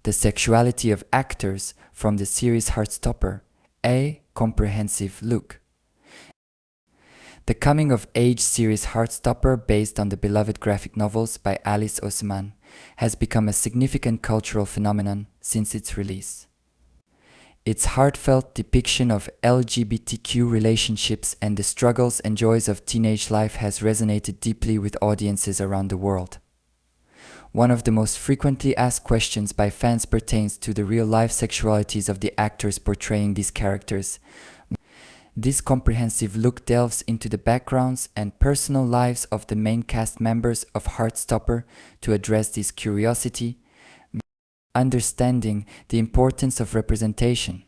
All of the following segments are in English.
The Sexuality of Actors from the series Heartstopper, a comprehensive look. The coming-of-age series Heartstopper, based on the beloved graphic novels by Alice Oseman, has become a significant cultural phenomenon since its release. Its heartfelt depiction of LGBTQ relationships and the struggles and joys of teenage life has resonated deeply with audiences around the world. One of the most frequently asked questions by fans pertains to the real-life sexualities of the actors portraying these characters. This comprehensive look delves into the backgrounds and personal lives of the main cast members of Heartstopper to address this curiosity, understanding the importance of representation.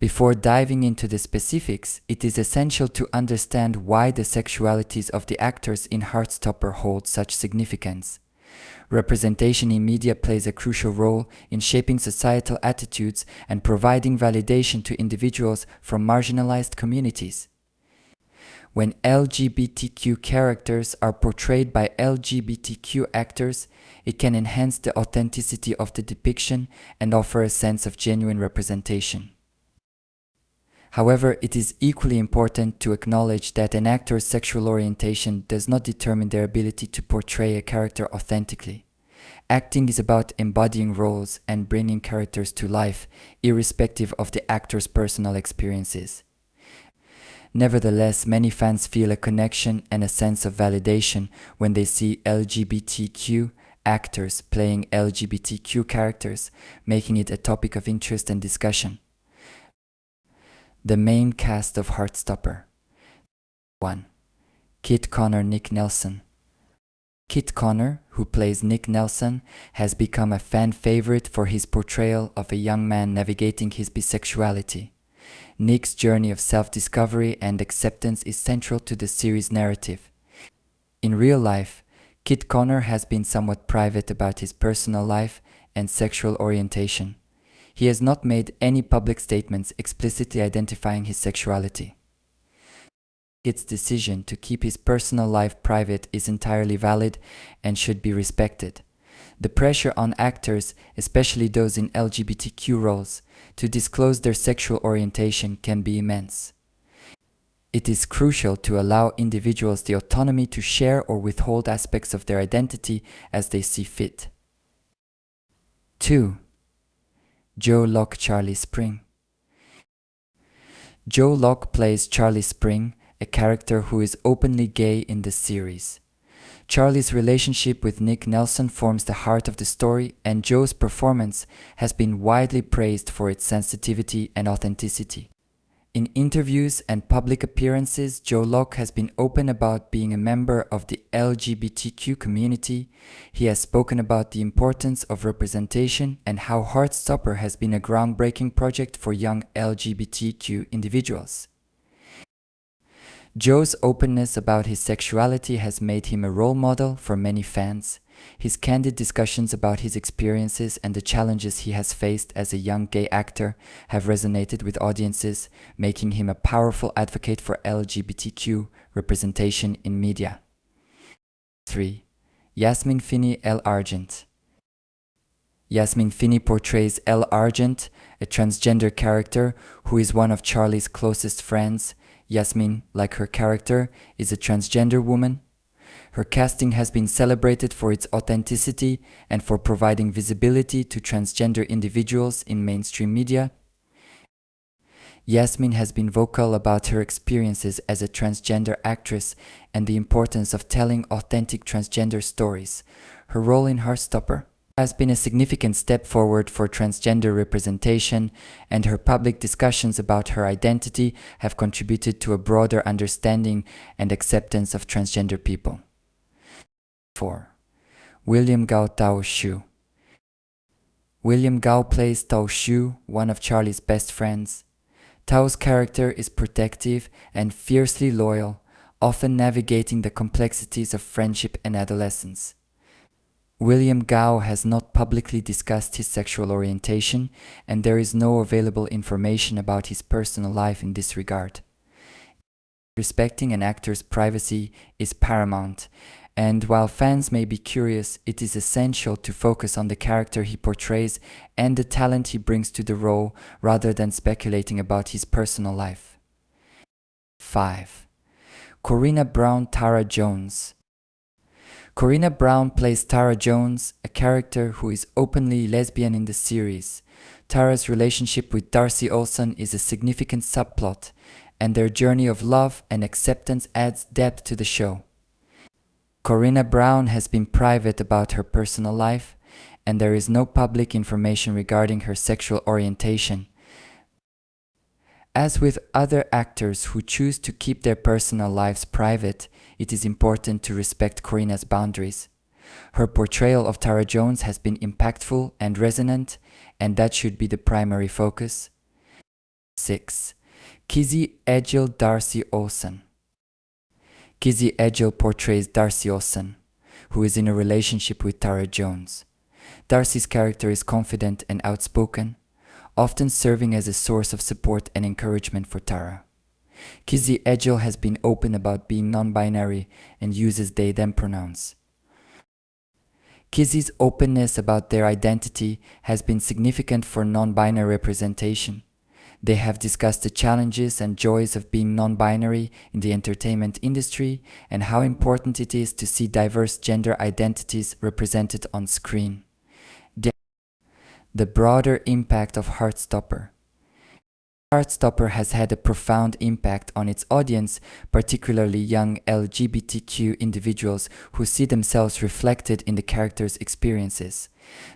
Before diving into the specifics, it is essential to understand why the sexualities of the actors in Heartstopper hold such significance. Representation in media plays a crucial role in shaping societal attitudes and providing validation to individuals from marginalized communities. When LGBTQ characters are portrayed by LGBTQ actors, it can enhance the authenticity of the depiction and offer a sense of genuine representation. However, it is equally important to acknowledge that an actor's sexual orientation does not determine their ability to portray a character authentically. Acting is about embodying roles and bringing characters to life, irrespective of the actor's personal experiences. Nevertheless, many fans feel a connection and a sense of validation when they see LGBTQ actors playing LGBTQ characters, making it a topic of interest and discussion. The main cast of Heartstopper. 1. Kit Connor Nick Nelson. Kit Connor, who plays Nick Nelson, has become a fan favorite for his portrayal of a young man navigating his bisexuality. Nick's journey of self-discovery and acceptance is central to the series' narrative. In real life, Kit Connor has been somewhat private about his personal life and sexual orientation. He has not made any public statements explicitly identifying his sexuality. Kit's decision to keep his personal life private is entirely valid and should be respected. The pressure on actors, especially those in LGBTQ roles, to disclose their sexual orientation can be immense. It is crucial to allow individuals the autonomy to share or withhold aspects of their identity as they see fit. 2. Joe Locke Charlie Spring. Joe Locke plays Charlie Spring, a character who is openly gay in the series. Charlie's relationship with Nick Nelson forms the heart of the story, and Joe's performance has been widely praised for its sensitivity and authenticity. In interviews and public appearances, Joe Locke has been open about being a member of the LGBTQ community. He has spoken about the importance of representation and how Heartstopper has been a groundbreaking project for young LGBTQ individuals. Joe's openness about his sexuality has made him a role model for many fans. His candid discussions about his experiences and the challenges he has faced as a young gay actor have resonated with audiences, making him a powerful advocate for LGBTQ representation in media. 3. Yasmin Finy Elle Argent. Yasmin Finy portrays Elle Argent, a transgender character who is one of Charlie's closest friends. Yasmin, like her character, is a transgender woman. Her casting has been celebrated for its authenticity and for providing visibility to transgender individuals in mainstream media. Yasmin has been vocal about her experiences as a transgender actress and the importance of telling authentic transgender stories. Her role in Heartstopper has been a significant step forward for transgender representation, and her public discussions about her identity have contributed to a broader understanding and acceptance of transgender people. 4. William Gao Tao Xu. William Gao plays Tao Xu, one of Charlie's best friends. Tao's character is protective and fiercely loyal, often navigating the complexities of friendship and adolescence. William Gao has not publicly discussed his sexual orientation, and there is no available information about his personal life in this regard. Respecting an actor's privacy is paramount, And while fans may be curious, it is essential to focus on the character he portrays and the talent he brings to the role rather than speculating about his personal life. 5. Corina Brown Tara Jones. Corina Brown plays Tara Jones, a character who is openly lesbian in the series. Tara's relationship with Darcy Olsen is a significant subplot, and their journey of love and acceptance adds depth to the show. Corina Brown has been private about her personal life, and there is no public information regarding her sexual orientation. As with other actors who choose to keep their personal lives private, it is important to respect Corina's boundaries. Her portrayal of Tara Jones has been impactful and resonant, and that should be the primary focus. 6. Kizzy Egil Darcy Olsen. Kizzy Egil portrays Darcy Olsen, who is in a relationship with Tara Jones. Darcy's character is confident and outspoken, often serving as a source of support and encouragement for Tara. Kizzy Egil has been open about being non-binary and uses they/them pronouns. Kizzy's openness about their identity has been significant for non-binary representation. They have discussed the challenges and joys of being non-binary in the entertainment industry and how important it is to see diverse gender identities represented on screen. The broader impact of Heartstopper. Heartstopper has had a profound impact on its audience, particularly young LGBTQ individuals who see themselves reflected in the characters' experiences.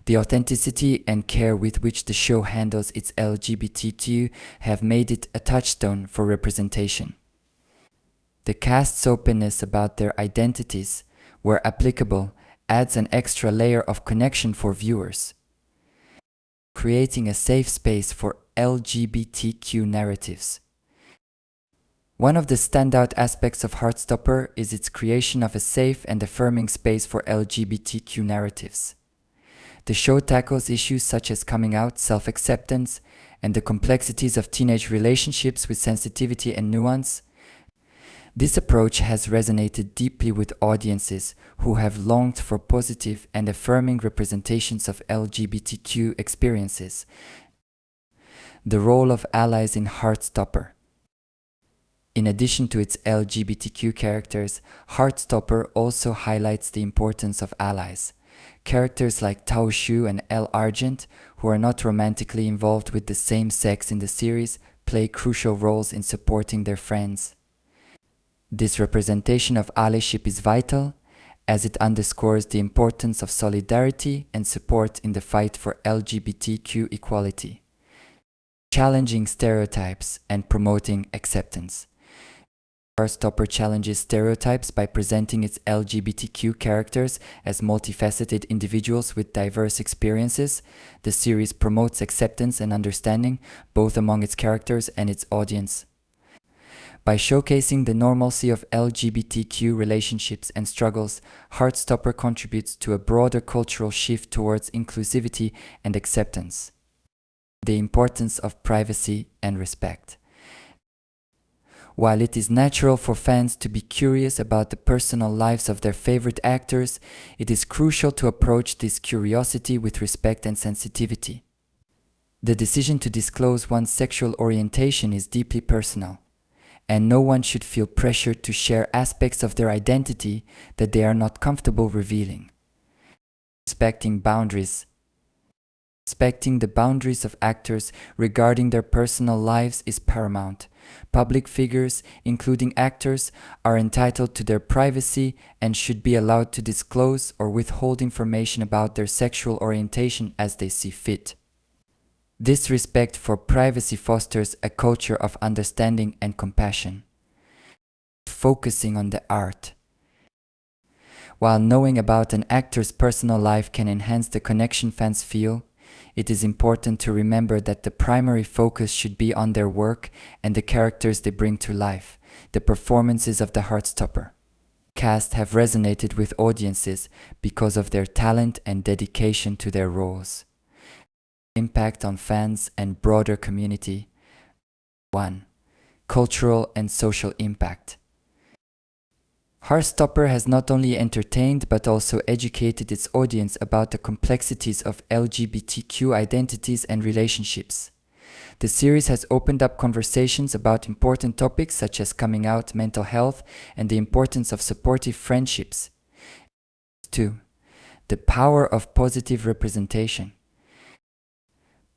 The authenticity and care with which the show handles its LGBTQ have made it a touchstone for representation. The cast's openness about their identities, where applicable, adds an extra layer of connection for viewers, creating a safe space for LGBTQ narratives. One of the standout aspects of Heartstopper is its creation of a safe and affirming space for LGBTQ narratives. The show tackles issues such as coming out, self-acceptance, and the complexities of teenage relationships with sensitivity and nuance. This approach has resonated deeply with audiences who have longed for positive and affirming representations of LGBTQ experiences. The role of allies in Heartstopper. In addition to its LGBTQ characters, Heartstopper also highlights the importance of allies. Characters like Tao Xu and Elle Argent, who are not romantically involved with the same sex in the series, play crucial roles in supporting their friends. This representation of allyship is vital, as it underscores the importance of solidarity and support in the fight for LGBTQ equality. Challenging stereotypes and promoting acceptance. Heartstopper challenges stereotypes by presenting its LGBTQ characters as multifaceted individuals with diverse experiences. The series promotes acceptance and understanding, both among its characters and its audience. By showcasing the normalcy of LGBTQ relationships and struggles, Heartstopper contributes to a broader cultural shift towards inclusivity and acceptance. The importance of privacy and respect. While it is natural for fans to be curious about the personal lives of their favorite actors, it is crucial to approach this curiosity with respect and sensitivity. The decision to disclose one's sexual orientation is deeply personal, and no one should feel pressured to share aspects of their identity that they are not comfortable revealing. Respecting boundaries. Respecting the boundaries of actors regarding their personal lives is paramount. Public figures, including actors, are entitled to their privacy and should be allowed to disclose or withhold information about their sexual orientation as they see fit. This respect for privacy fosters a culture of understanding and compassion. Focusing on the art. While knowing about an actor's personal life can enhance the connection fans feel, it is important to remember that the primary focus should be on their work and the characters they bring to life. The performances of the Heartstopper cast have resonated with audiences because of their talent and dedication to their roles. Impact on fans and broader community. 1. Cultural and social impact. Heartstopper has not only entertained but also educated its audience about the complexities of LGBTQ identities and relationships. The series has opened up conversations about important topics such as coming out, mental health, and the importance of supportive friendships. 2. The power of positive representation.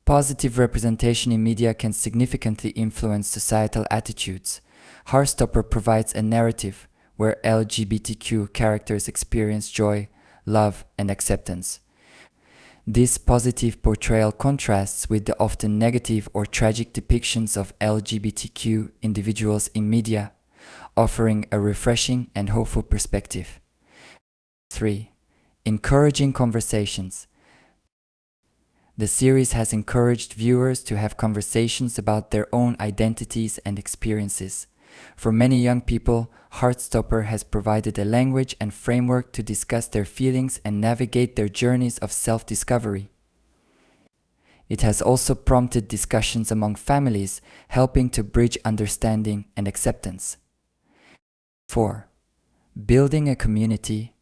Positive representation in media can significantly influence societal attitudes. Heartstopper provides a narrative where LGBTQ characters experience joy, love, and acceptance. This positive portrayal contrasts with the often negative or tragic depictions of LGBTQ individuals in media, offering a refreshing and hopeful perspective. 3. Encouraging conversations. The series has encouraged viewers to have conversations about their own identities and experiences. For many young people, Heartstopper has provided a language and framework to discuss their feelings and navigate their journeys of self-discovery. It has also prompted discussions among families, helping to bridge understanding and acceptance. 4. Building a community.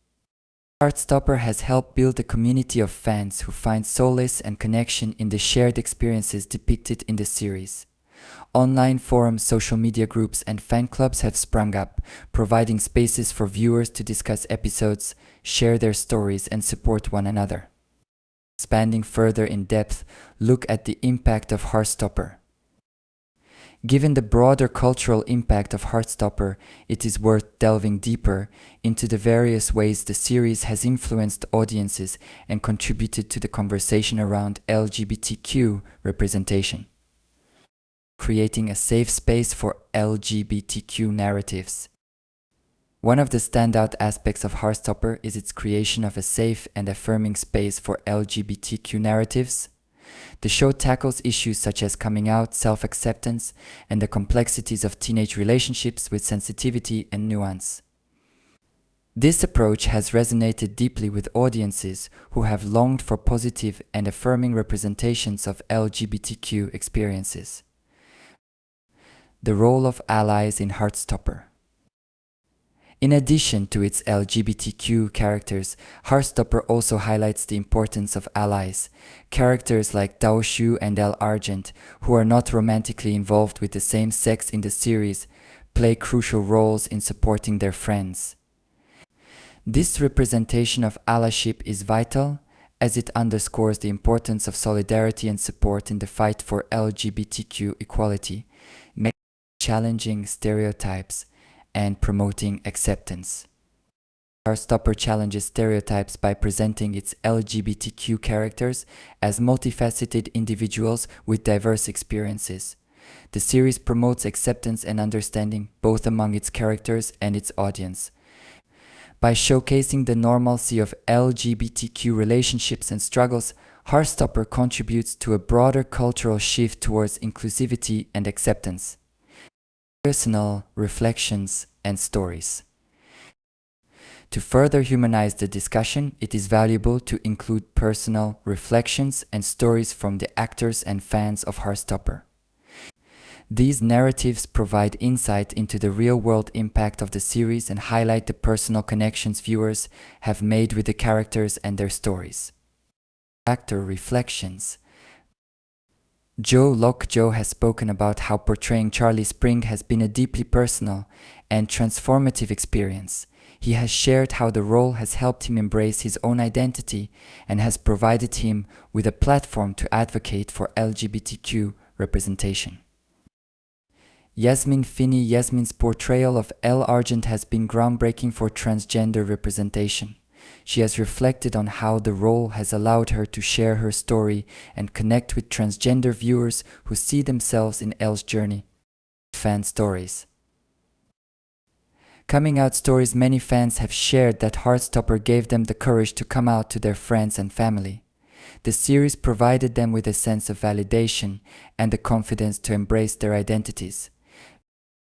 Heartstopper has helped build a community of fans who find solace and connection in the shared experiences depicted in the series. Online forums, social media groups, and fan clubs have sprung up, providing spaces for viewers to discuss episodes, share their stories, and support one another. Expanding further in depth, look at the impact of Heartstopper. Given the broader cultural impact of Heartstopper, it is worth delving deeper into the various ways the series has influenced audiences and contributed to the conversation around LGBTQ representation. Creating a safe space for LGBTQ narratives. One of the standout aspects of Heartstopper is its creation of a safe and affirming space for LGBTQ narratives. The show tackles issues such as coming out, self-acceptance, and the complexities of teenage relationships with sensitivity and nuance. This approach has resonated deeply with audiences who have longed for positive and affirming representations of LGBTQ experiences. The role of allies in Heartstopper. In addition to its LGBTQ characters, Heartstopper also highlights the importance of allies. Characters like Dao Shu and El Argent, who are not romantically involved with the same sex in the series, play crucial roles in supporting their friends. This representation of allyship is vital, as it underscores the importance of solidarity and support in the fight for LGBTQ equality, challenging stereotypes and promoting acceptance. Heartstopper challenges stereotypes by presenting its LGBTQ characters as multifaceted individuals with diverse experiences. The series promotes acceptance and understanding both among its characters and its audience. By showcasing the normalcy of LGBTQ relationships and struggles, Heartstopper contributes to a broader cultural shift towards inclusivity and acceptance. Personal reflections and stories. To further humanize the discussion, it is valuable to include personal reflections and stories from the actors and fans of Heartstopper. These narratives provide insight into the real-world impact of the series and highlight the personal connections viewers have made with the characters and their stories. Actor reflections. Joe Lockjaw has spoken about how portraying Charlie Spring has been a deeply personal and transformative experience. He has shared how the role has helped him embrace his own identity and has provided him with a platform to advocate for LGBTQ representation. Yasmin Finy. Yasmin's portrayal of El Argent has been groundbreaking for transgender representation. She has reflected on how the role has allowed her to share her story and connect with transgender viewers who see themselves in Elle's journey. Fan stories. Coming out stories. Many fans have shared that Heartstopper gave them the courage to come out to their friends and family. The series provided them with a sense of validation and the confidence to embrace their identities.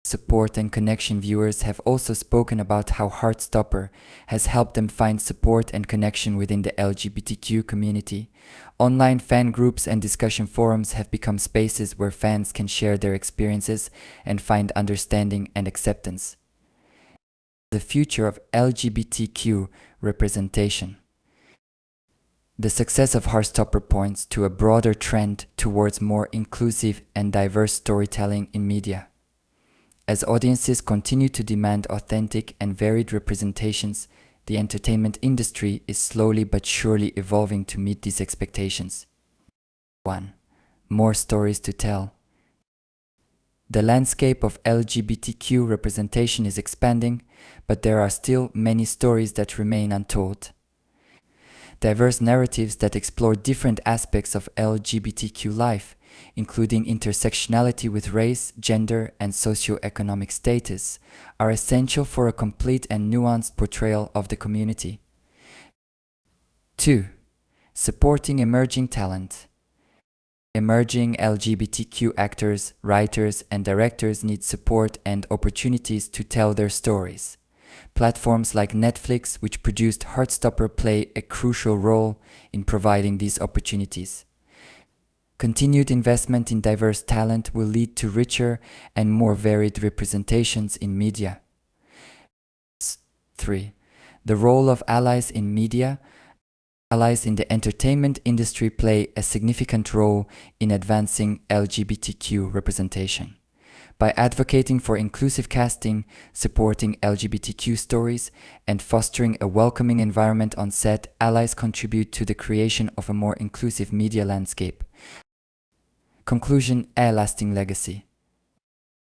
Support and connection. Viewers have also spoken about how Heartstopper has helped them find support and connection within the LGBTQ community. Online fan groups and discussion forums have become spaces where fans can share their experiences and find understanding and acceptance. the future of LGBTQ representation. The success of Heartstopper points to a broader trend towards more inclusive and diverse storytelling in media. As audiences continue to demand authentic and varied representations, the entertainment industry is slowly but surely evolving to meet these expectations. 1. More stories to tell. The landscape of LGBTQ representation is expanding, but there are still many stories that remain untold. Diverse narratives that explore different aspects of LGBTQ life, including intersectionality with race, gender, and socioeconomic status, are essential for a complete and nuanced portrayal of the community. 2. Supporting emerging talent. Emerging LGBTQ actors, writers, and directors need support and opportunities to tell their stories. Platforms like Netflix, which produced Heartstopper, play a crucial role in providing these opportunities. Continued investment in diverse talent will lead to richer and more varied representations in media. 3. The role of allies in media. Allies in the entertainment industry play a significant role in advancing LGBTQ representation. By advocating for inclusive casting, supporting LGBTQ stories, and fostering a welcoming environment on set, allies contribute to the creation of a more inclusive media landscape. Conclusion: a lasting legacy.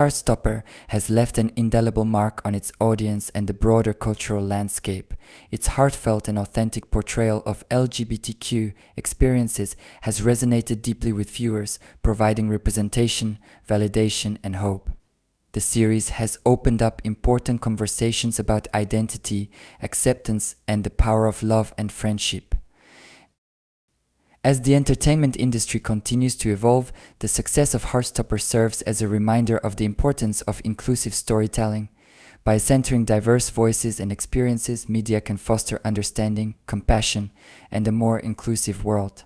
Heartstopper has left an indelible mark on its audience and the broader cultural landscape. Its heartfelt and authentic portrayal of LGBTQ experiences has resonated deeply with viewers, providing representation, validation, and hope. The series has opened up important conversations about identity, acceptance, and the power of love and friendship. As the entertainment industry continues to evolve, the success of Heartstopper serves as a reminder of the importance of inclusive storytelling. By centering diverse voices and experiences, media can foster understanding, compassion, and a more inclusive world.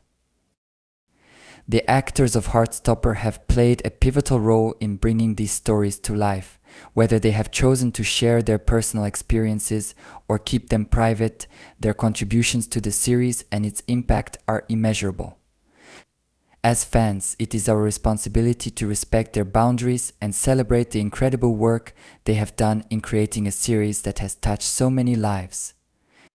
The actors of Heartstopper have played a pivotal role in bringing these stories to life. Whether they have chosen to share their personal experiences or keep them private, their contributions to the series and its impact are immeasurable. As fans, it is our responsibility to respect their boundaries and celebrate the incredible work they have done in creating a series that has touched so many lives.